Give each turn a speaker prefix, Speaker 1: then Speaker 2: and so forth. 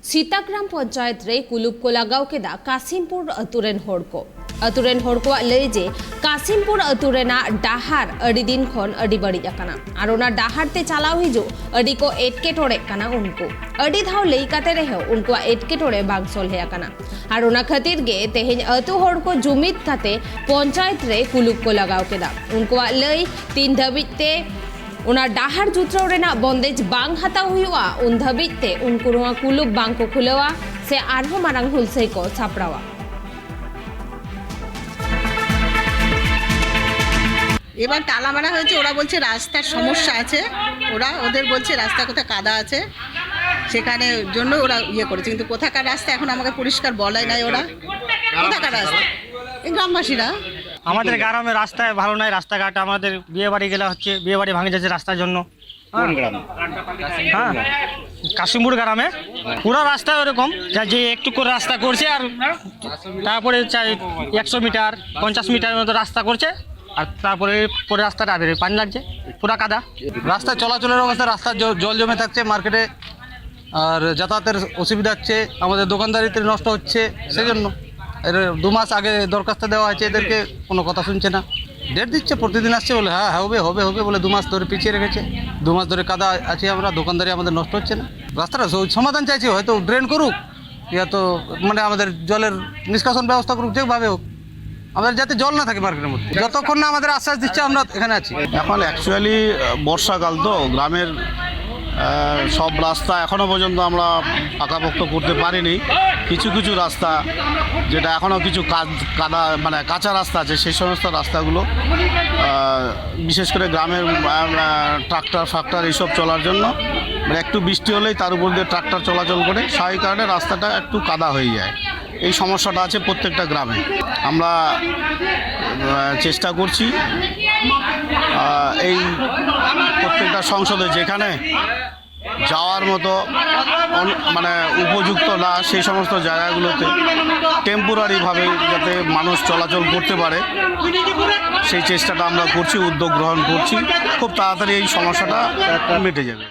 Speaker 1: सीताग्राम पंचायत रे कुलुप को लगाव केदा कासिमपुर अतुरेन होड़को लय जे कासिमपुर अतुरेना डाहार अड़ी दिन खन अड़ी बड़ी अकना और ओना डाहार ते चलाव हिजु अड़ी को एटकेटोड़े कना उनको अड़ी धाव लई काते रहे उनको एटकेटोड़े बाग सोल्हे अकना और ओना खातिर गे तेहेज अतु होड़को जुमिद काते पंचायत रे कुलुप को लगाव केदा उनको लय 3 धाबिते उना डाहार जुत्रो रेना बंदेज बांग हताव हुआ उन धाबिते उनको नोआ कुलुप बांग को खुलेवा से आरहो मारांग हुलसई को सापड़ावा
Speaker 2: এবার তালা মারা হয়েছে। ওরা বলছে রাস্তার সমস্যা আছে, ওদের বলছে রাস্তা কোথায় কাদা আছে, সেখানে জন্য ওরা করেছে, কিন্তু কোথাকার রাস্তা এখন আমাকে পরিষ্কার বলাই নাই। ওরা কোথাকার রাস্তা এই গ্রামবাসীরা
Speaker 3: আমাদের গ্রামে রাস্তায় ভালো নাই, রাস্তাঘাট আমাদের বিয়ে বাড়ি গেলে হচ্ছে বিয়ে বাড়ি ভাঙে যাচ্ছে রাস্তার জন্য। হ্যাঁ কাশিমপুর গ্রামে পুরো রাস্তা ওরকম যে একটু করে রাস্তা করছে আর তারপরে 100 মিটার 50 মিটার মতো রাস্তা করছে আর তারপরে পরে রাস্তাটা পানি লাগছে পুরা কাদা।
Speaker 4: রাস্তা চলাচলের অবস্থা, রাস্তার জল জমে থাকছে মার্কেটে, আর যাতায়াতের অসুবিধা হচ্ছে, আমাদের দোকানদারিতে নষ্ট হচ্ছে। সেই জন্য এর 2 মাস আগে দরখাস্ত দেওয়া হয়েছে, এদেরকে কোনো কথা শুনছে না। ডেট দিচ্ছে, প্রতিদিন আসছে বলে হ্যাঁ হবে হবে হবে বলে 2 মাস ধরে পিছিয়ে রেখেছে। 2 মাস ধরে কাদা আছে, আমরা দোকানদারি আমাদের নষ্ট হচ্ছে না। রাস্তাটা সমাধান চাইছি, হয়তো ড্রেন করুক, ইয়া তো মানে আমাদের জলের নিষ্কাশন ব্যবস্থা করুক, যেভাবে হোক আমাদের যাতে জল না থাকে মার্কেটের মধ্যে। যতক্ষণ না আমাদের আশ্বাস দিচ্ছে আমরা এখানে আছি।
Speaker 5: এখন অ্যাকচুয়ালি বর্ষাকাল তো গ্রামের সব রাস্তা এখনও পর্যন্ত আমরা পাকাপোক্ত করতে পারিনি। কিছু কিছু রাস্তা যেটা এখনও কিছু কাদা মানে কাঁচা রাস্তা আছে, সেই সমস্ত রাস্তাগুলো বিশেষ করে গ্রামের ট্রাক্টর ফাক্টর এইসব চলার জন্য মানে একটু বৃষ্টি হলেই তার উপর দিয়ে ট্রাক্টর চলাচল করে, সেই কারণে রাস্তাটা একটু কাদা হয়ে যায়। এই সমস্যাটা আছে প্রত্যেকটা গ্রামে। আমরা চেষ্টা করছি এই প্রত্যেকটা সংসদে যেখানে যাওয়ার মতো মানে উপযুক্ত না সেই সমস্ত জায়গাগুলোতে টেম্পোরারিভাবে যাতে মানুষ চলাচল করতে পারে সেই চেষ্টাটা আমরা করছি, উদ্যোগ গ্রহণ করছি। খুব তাড়াতাড়ি এই সমস্যাটা মিটে যাবে।